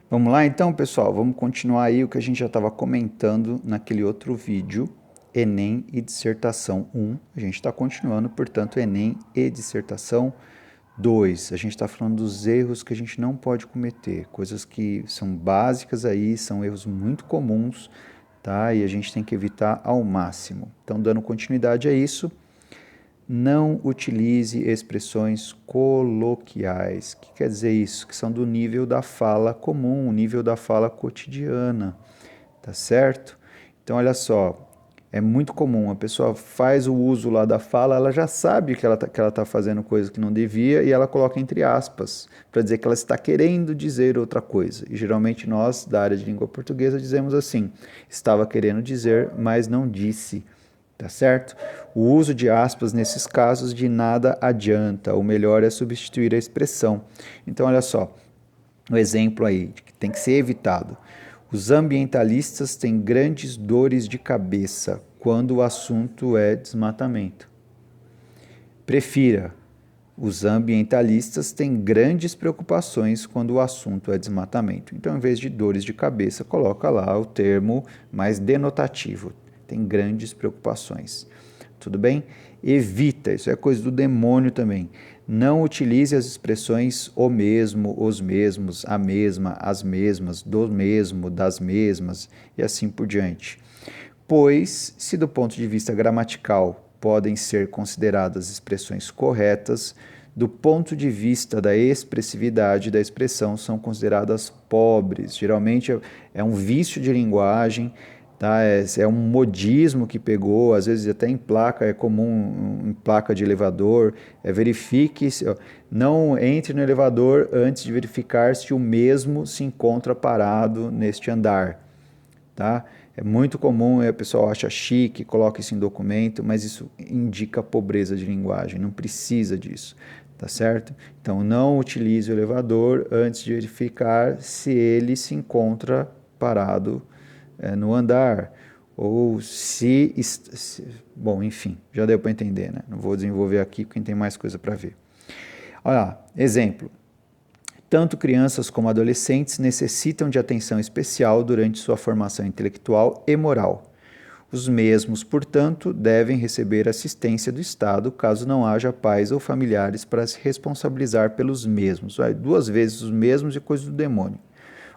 Vamos lá então, pessoal? Vamos continuar aí o que a gente já estava comentando naquele outro vídeo, Enem e Dissertação 1. A gente está continuando, portanto, Enem e Dissertação 2. A gente está falando dos erros que a gente não pode cometer, coisas que são básicas aí, são erros muito comuns, tá? E a gente tem que evitar ao máximo. Então, dando continuidade a isso, não utilize expressões coloquiais. O que quer dizer isso? Que são do nível da fala comum, nível da fala cotidiana, tá certo? Então, olha só, é muito comum, a pessoa faz o uso lá da fala, ela já sabe que ela tá fazendo coisa que não devia e ela coloca entre aspas, para dizer que ela está querendo dizer outra coisa. E geralmente nós, da área de língua portuguesa, dizemos assim, estava querendo dizer, mas não disse. Tá certo? O uso de aspas nesses casos de nada adianta, o melhor é substituir a expressão. Então, olha só, o exemplo aí, que tem que ser evitado. Os ambientalistas têm grandes dores de cabeça quando o assunto é desmatamento. Prefira. Os ambientalistas têm grandes preocupações quando o assunto é desmatamento. Então, em vez de dores de cabeça, coloca lá o termo mais denotativo. Tem grandes preocupações. Tudo bem? Evita, isso é coisa do demônio também. Não utilize as expressões o mesmo, os mesmos, a mesma, as mesmas, do mesmo, das mesmas e assim por diante. Pois, se do ponto de vista gramatical podem ser consideradas expressões corretas, do ponto de vista da expressividade da expressão são consideradas pobres. Geralmente é um vício de linguagem, tá? É um modismo que pegou, às vezes até em placa, é comum em placa de elevador. Verifique, não entre no elevador antes de verificar se o mesmo se encontra parado neste andar. Tá? É muito comum, o pessoal acha chique, coloca isso em documento, mas isso indica pobreza de linguagem, não precisa disso, tá certo? Então, não utilize o elevador antes de verificar se ele se encontra parado no andar, ou bom, enfim, já deu para entender, né? Não vou desenvolver aqui porque tem mais coisa para ver. Olha lá, exemplo. Tanto crianças como adolescentes necessitam de atenção especial durante sua formação intelectual e moral. Os mesmos, portanto, devem receber assistência do Estado caso não haja pais ou familiares para se responsabilizar pelos mesmos. Vai, duas vezes os mesmos e coisa do demônio.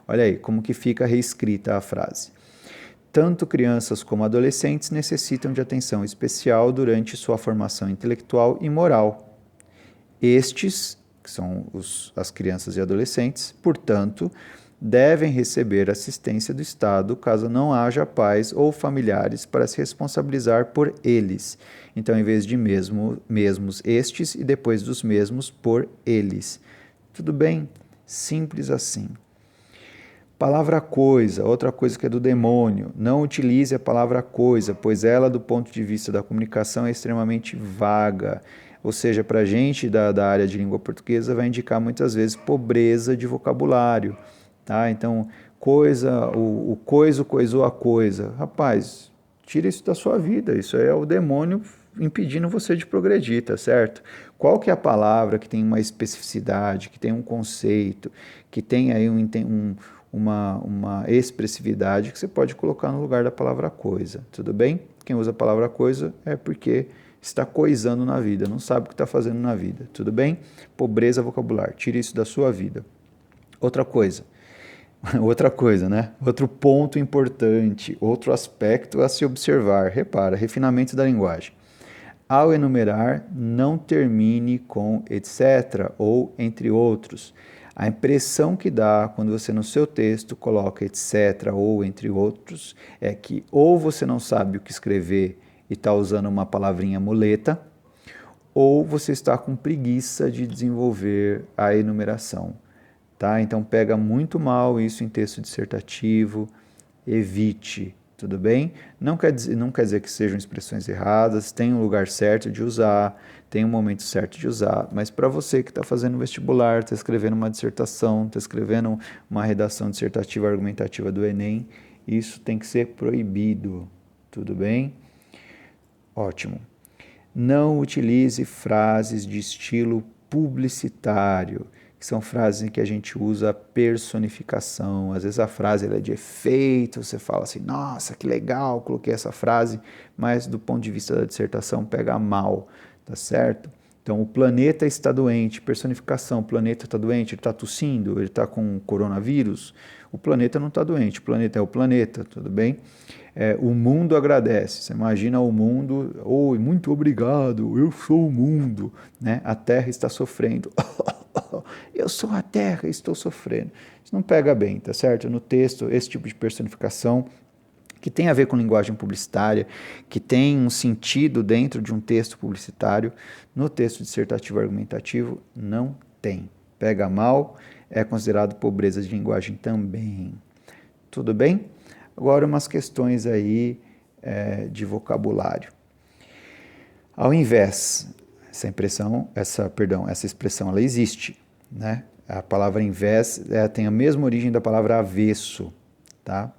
Olha aí como que fica reescrita a frase. Tanto crianças como adolescentes necessitam de atenção especial durante sua formação intelectual e moral. Estes, que são as crianças e adolescentes, portanto, devem receber assistência do Estado caso não haja pais ou familiares para se responsabilizar por eles. Então, em vez de mesmos estes e depois dos mesmos por eles. Tudo bem? Simples assim. Palavra coisa, outra coisa que é do demônio. Não utilize a palavra coisa, pois ela, do ponto de vista da comunicação, é extremamente vaga. Ou seja, para a gente da área de língua portuguesa, vai indicar muitas vezes pobreza de vocabulário. Tá? Então, coisa, o coisa, coisou a coisa. Rapaz, tira isso da sua vida. Isso é o demônio impedindo você de progredir, tá certo? Qual que é a palavra que tem uma especificidade, que tem um conceito, que tem aí uma expressividade que você pode colocar no lugar da palavra coisa, tudo bem? Quem usa a palavra coisa é porque está coisando na vida, não sabe o que está fazendo na vida, tudo bem? Pobreza vocabular, tire isso da sua vida. Outra coisa, outra coisa, né? Outro ponto importante, outro aspecto a se observar, repara, refinamento da linguagem. Ao enumerar, não termine com etc. ou entre outros. A impressão que dá quando você no seu texto coloca etc. ou entre outros é que ou você não sabe o que escrever e está usando uma palavrinha muleta, ou você está com preguiça de desenvolver a enumeração. Tá? Então pega muito mal isso em texto dissertativo, evite, tudo bem? Não quer dizer que sejam expressões erradas, tem um lugar certo de usar, tem um momento certo de usar, mas para você que está fazendo vestibular, está escrevendo uma dissertação, está escrevendo uma redação dissertativa argumentativa do Enem, isso tem que ser proibido, tudo bem? Ótimo. Não utilize frases de estilo publicitário. que são frases em que a gente usa personificação. Às vezes a frase ela é de efeito, você fala assim, nossa, que legal, coloquei essa frase, mas do ponto de vista da dissertação pega mal, tá certo? Então, o planeta está doente, personificação, o planeta está doente, ele está tossindo, ele está com coronavírus. O planeta não está doente, o planeta é o planeta, tudo bem? O mundo agradece, você imagina o mundo, oi, muito obrigado, eu sou o mundo, né? A Terra está sofrendo, eu sou a Terra, estou sofrendo. Isso não pega bem, tá certo? No texto, esse tipo de personificação que tem a ver com linguagem publicitária, que tem um sentido dentro de um texto publicitário, no texto dissertativo argumentativo não tem. Pega mal, é considerado pobreza de linguagem também. Tudo bem? Agora umas questões aí de vocabulário. Ao invés, essa expressão ela existe, né? A palavra invés tem a mesma origem da palavra avesso, tá?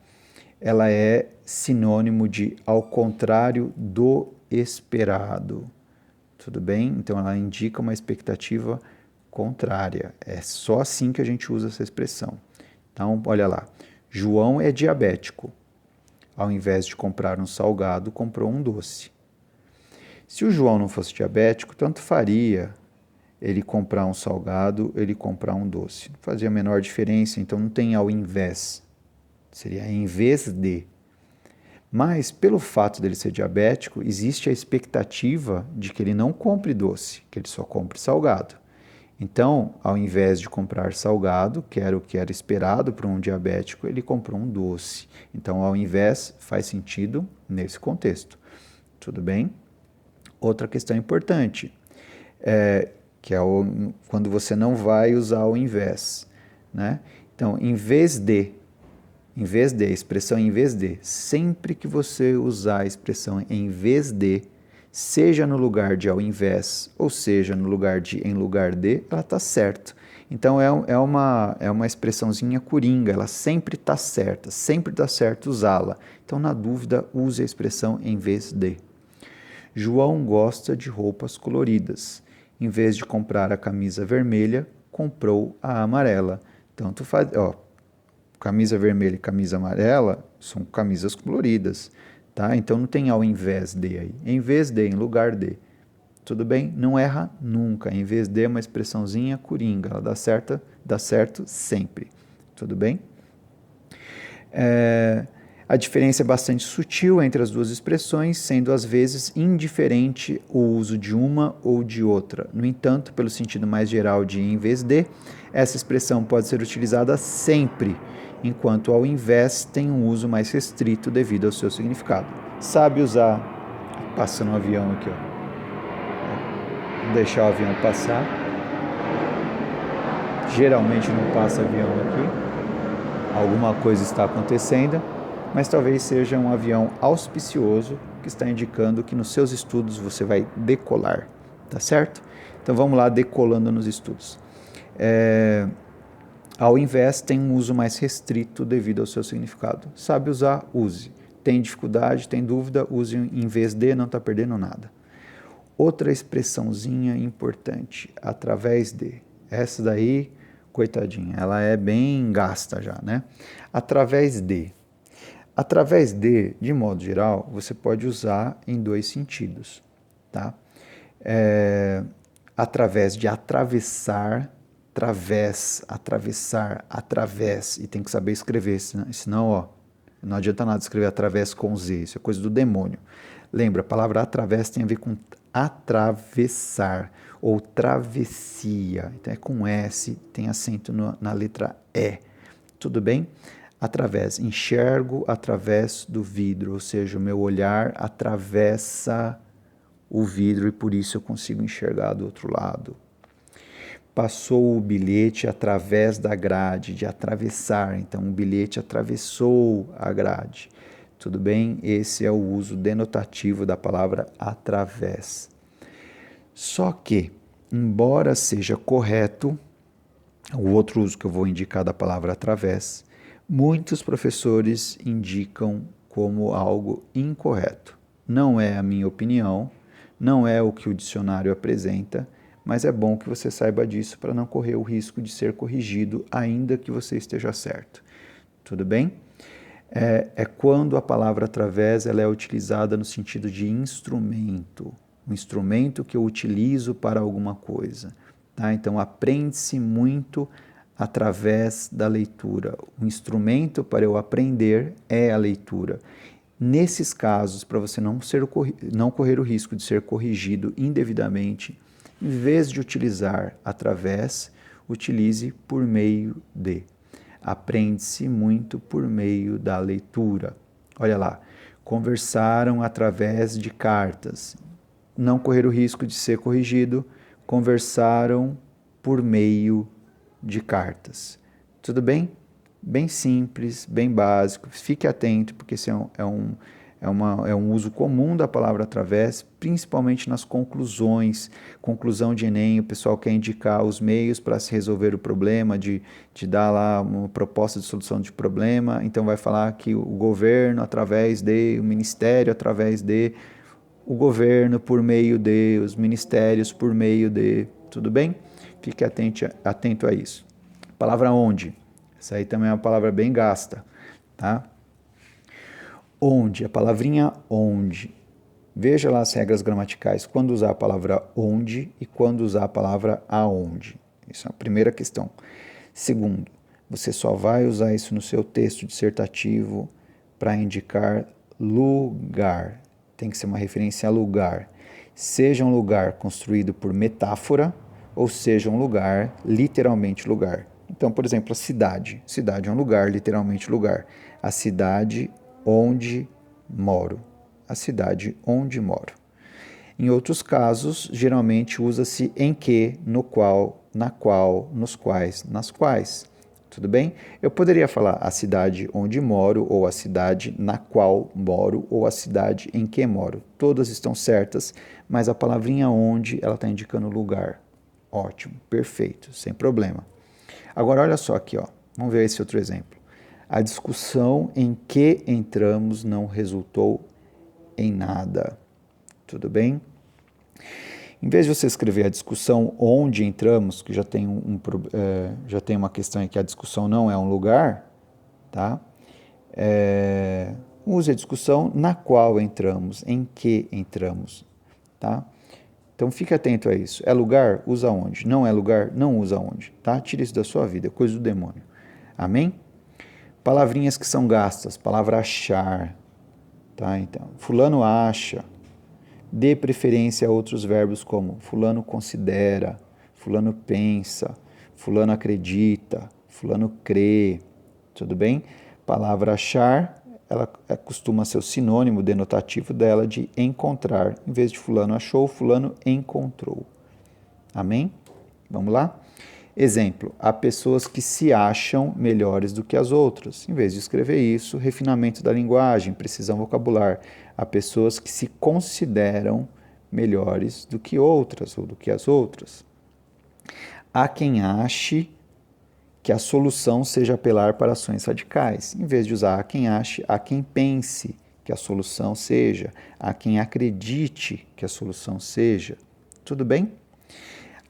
Ela é sinônimo de ao contrário do esperado. Tudo bem? Então ela indica uma expectativa contrária. É só assim que a gente usa essa expressão. Então, olha lá. João é diabético. Ao invés de comprar um salgado, comprou um doce. Se o João não fosse diabético, tanto faria ele comprar um salgado, ele comprar um doce. Não fazia a menor diferença, então não tem ao invés. Seria em vez de. Mas, pelo fato dele ser diabético, existe a expectativa de que ele não compre doce, que ele só compre salgado. Então, ao invés de comprar salgado, que era o que era esperado por um diabético, ele comprou um doce. Então, ao invés faz sentido nesse contexto. Tudo bem? Outra questão importante, que é quando você não vai usar ao invés, né? Então, em vez de, a expressão em vez de, sempre que você usar a expressão em vez de, seja no lugar de ao invés, ou seja no lugar de em lugar de, ela está certa. Então é uma expressãozinha coringa, ela sempre está certa, sempre dá certo usá-la. Então, na dúvida, use a expressão em vez de. João gosta de roupas coloridas. Em vez de comprar a camisa vermelha, comprou a amarela. Tanto faz, camisa vermelha e camisa amarela são camisas coloridas, tá? Então não tem ao invés de aí. Em vez de, em lugar de. Tudo bem? Não erra nunca. Em vez de é uma expressãozinha coringa. Ela dá certo sempre. Tudo bem? A diferença é bastante sutil entre as duas expressões, sendo às vezes indiferente o uso de uma ou de outra. No entanto, pelo sentido mais geral de em vez de, essa expressão pode ser utilizada sempre, enquanto ao invés tem um uso mais restrito devido ao seu significado. Sabe usar, passando um avião aqui, Vou deixar o avião passar. Geralmente não passa avião aqui, alguma coisa está acontecendo, mas talvez seja um avião auspicioso que está indicando que nos seus estudos você vai decolar, tá certo? Então vamos lá, decolando nos estudos. Ao invés, tem um uso mais restrito devido ao seu significado. Sabe usar? Use. Tem dificuldade, tem dúvida? Use em vez de, não está perdendo nada. Outra expressãozinha importante, através de. Essa daí, coitadinha, ela é bem gasta já, né? Através de. Através de modo geral, você pode usar em dois sentidos, tá? Através de atravessar, através, e tem que saber escrever, senão, não adianta nada escrever através com Z, isso é coisa do demônio. Lembra, a palavra através tem a ver com atravessar, ou travessia, então é com S, tem acento na letra E, tudo bem? Através, enxergo através do vidro, ou seja, o meu olhar atravessa o vidro e por isso eu consigo enxergar do outro lado. Passou o bilhete através da grade, de atravessar, então o bilhete atravessou a grade. Tudo bem? Esse é o uso denotativo da palavra através. Só que, embora seja correto, o outro uso que eu vou indicar da palavra através, muitos professores indicam como algo incorreto. Não é a minha opinião, não é o que o dicionário apresenta, mas é bom que você saiba disso para não correr o risco de ser corrigido, ainda que você esteja certo. Tudo bem? É quando a palavra através ela é utilizada no sentido de instrumento, um instrumento que eu utilizo para alguma coisa. Tá? Então, aprende-se muito através da leitura. O instrumento para eu aprender é a leitura. Nesses casos, para você não correr o risco de ser corrigido indevidamente, em vez de utilizar através, utilize por meio de. Aprende-se muito por meio da leitura. Olha lá, conversaram através de cartas. Não correr o risco de ser corrigido, conversaram por meio de cartas. Tudo bem? Bem simples, bem básico. Fique atento, porque esse é um uso comum da palavra através, principalmente nas conclusões. Conclusão de Enem, o pessoal quer indicar os meios para se resolver o problema, de dar lá uma proposta de solução de problema. Então vai falar que o governo através de, o ministério através de, o governo por meio de, os ministérios por meio de. Tudo bem? Fique atento a isso. Palavra onde. Essa aí também é uma palavra bem gasta, tá? Onde, a palavrinha onde. Veja lá as regras gramaticais, quando usar a palavra onde e quando usar a palavra aonde. Isso é a primeira questão. Segundo, você só vai usar isso no seu texto dissertativo para indicar lugar. Tem que ser uma referência a lugar. Seja um lugar construído por metáfora ou seja um lugar, literalmente lugar. Então, por exemplo, a cidade. Cidade é um lugar, literalmente lugar. A cidade onde moro. A cidade onde moro. Em outros casos, geralmente usa-se em que, no qual, na qual, nos quais, nas quais. Tudo bem? Eu poderia falar a cidade onde moro, ou a cidade na qual moro, ou a cidade em que moro. Todas estão certas, mas a palavrinha onde, ela está indicando lugar. Ótimo, perfeito, sem problema. Agora, olha só aqui, ó. Vamos ver esse outro exemplo. A discussão em que entramos não resultou em nada. Tudo bem? Em vez de você escrever a discussão onde entramos, que já tem, já tem uma questão em que a discussão não é um lugar, tá? Use a discussão na qual entramos, em que entramos, tá? Então fique atento a isso. É lugar? Usa onde. Não é lugar? Não usa onde. Tá? Tira isso da sua vida, é coisa do demônio. Amém? Palavrinhas que são gastas. Palavra achar. Tá? Então, fulano acha. Dê preferência a outros verbos como fulano considera, fulano pensa, fulano acredita, fulano crê. Tudo bem? Palavra achar, ela costuma ser o sinônimo denotativo dela de encontrar. Em vez de fulano achou, fulano encontrou. Amém? Vamos lá? Exemplo, há pessoas que se acham melhores do que as outras. Em vez de escrever isso, refinamento da linguagem, precisão vocabular. Há pessoas que se consideram melhores do que outras ou do que as outras. Há quem ache que a solução seja apelar para ações radicais. Em vez de usar há quem ache, há quem pense que a solução seja, há quem acredite que a solução seja. Tudo bem?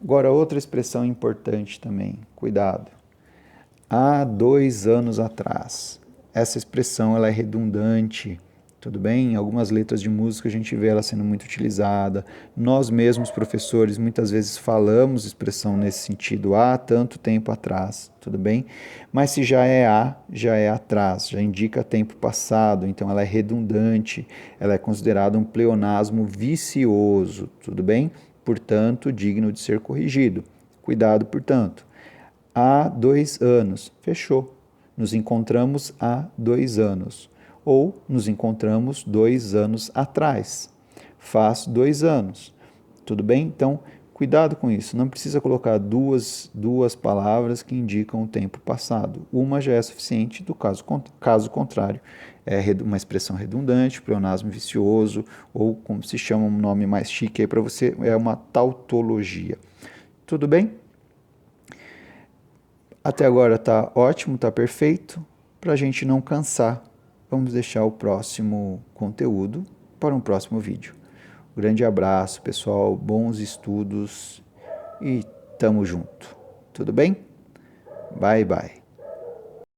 Agora, outra expressão importante também, cuidado. Há 2 anos atrás. Essa expressão ela é redundante, tudo bem? Em algumas letras de música a gente vê ela sendo muito utilizada. Nós mesmos, professores, muitas vezes falamos expressão nesse sentido, há tanto tempo atrás, tudo bem? Mas se já é há, já é atrás, já indica tempo passado, então ela é redundante, ela é considerada um pleonasmo vicioso, tudo bem? Portanto, digno de ser corrigido. Cuidado, portanto. Há 2 anos. Fechou. Nos encontramos há 2 anos. Ou nos encontramos 2 anos atrás. Faz 2 anos. Tudo bem? Então, cuidado com isso. Não precisa colocar duas palavras que indicam o tempo passado. Uma já é suficiente, do caso contrário. É uma expressão redundante, pleonasmo vicioso, ou como se chama um nome mais chique aí para você, é uma tautologia. Tudo bem? Até agora tá ótimo, tá perfeito. Para a gente não cansar, vamos deixar o próximo conteúdo para um próximo vídeo. Um grande abraço, pessoal, bons estudos e tamo junto. Tudo bem? Bye, bye.